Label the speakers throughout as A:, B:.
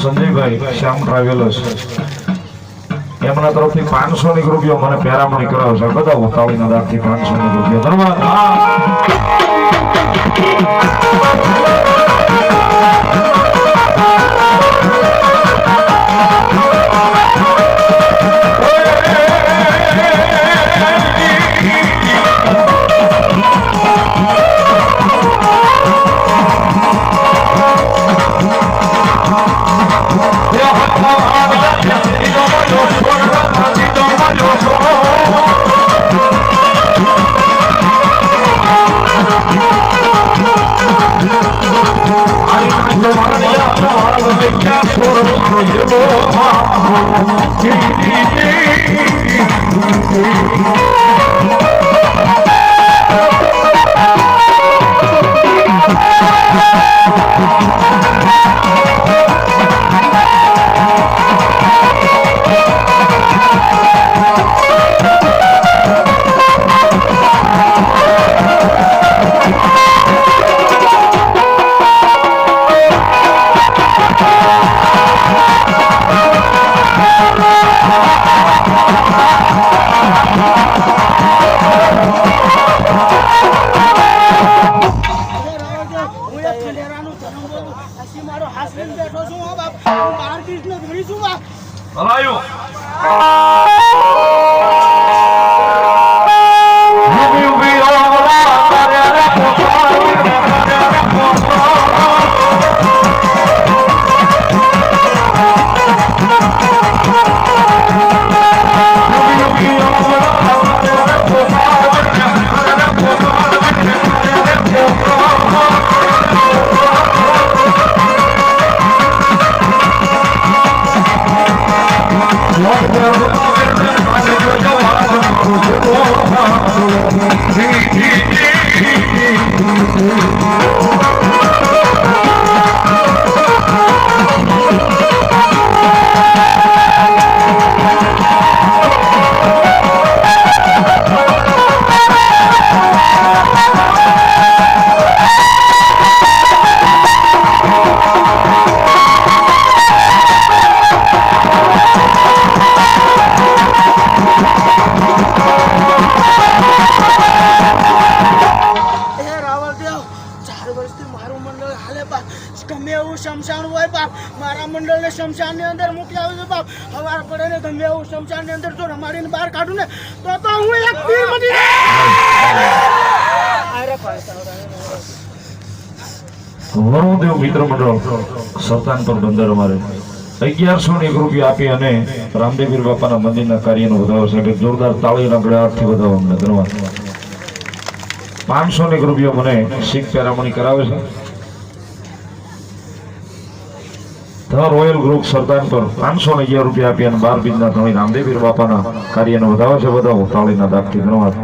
A: સંજયભાઈ શ્યામ travellers એમના તરફથી 500 રૂપિયા મને પેરામણી કરાવશે. બધા તાળીના દાખથી 500 રૂપિયા ધન્યવાદ.
B: શમશાન ની અંદર મૂકી આવ્યું છે બાપ. હવાર પડે ને ગમે એવું શમશાન ની અંદર જો રમાડીને બહાર કાઢું ને તો હું એક તીર મટી
A: વરુણદેવ મિત્ર મંડળ સલ્તાનપુર બંદર અમારે 1101 રૂપિયા આપી અને રામદેવીર બાપાના મંદિરના કાર્યનો વધારો છે. જોરદાર તાળીના ગળાથી વધાવો અમને ધન્યવાદ. 501 રૂપિયા મને શીખ પેરામણી કરાવે છે. ધ રોયલ ગ્રુપ સરદારપુર 511 રૂપિયા આપી અને 12 બીજના ધણી રામદેવીર બાપાના કાર્યનો વધાવો છે. વધાવો તાળીના દાખથી ધન્યવાદ.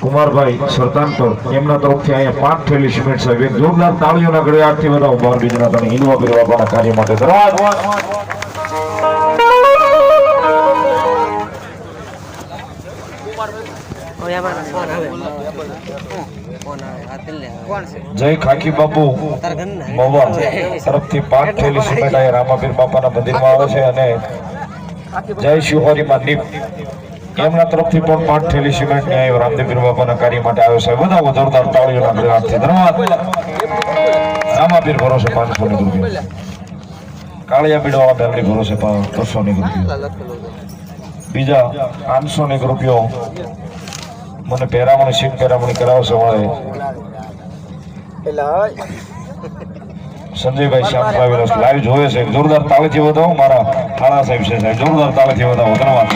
A: કુમારભાઈ સરદારપુર એમના તરફથી અહીંયા 5 થેલી સિમેન્ટ સાહેબ એક જોરદાર તાળીઓના ગળાથી વધાવો 12 બીજના ધણી હિન્દુઆબીર બાપાના કાર્ય માટે ધન્યવાદ. જય ખાકી બાપુ મવા તરફથી 5 થેલી સિમેન્ટ આ રામાપીર બાપાના મંદિરમાં આવે છે અને જય શિવહરી માં દીપ એમના તરફથી પણ 5 થેલી સિમેન્ટ ને આવ્યો રામદેવીર બાપાના કાર્ય માટે આવ્યો છે. બધા જોરદાર તાળીઓના ગળાથી ધન્યવાદ. રામાપીર ભરોસે 500 રૂપિયા. કાળિયા પીડવાળા બેલડી ભરોસે 300 રૂપિયા. બીજા 500 રૂપિયો મને પેરામણી શીખ પેરામણી કરાવશે મળે સંજયભાઈ શ્યામ ટ્રાવેલર્સ લાઈવ જોવે છે. જોરદાર તાળીથી વધાવો મારા થાળા સાહેબ છે સાહેબ જોરદાર તાળીથી વધાવો ધન્યવાદ.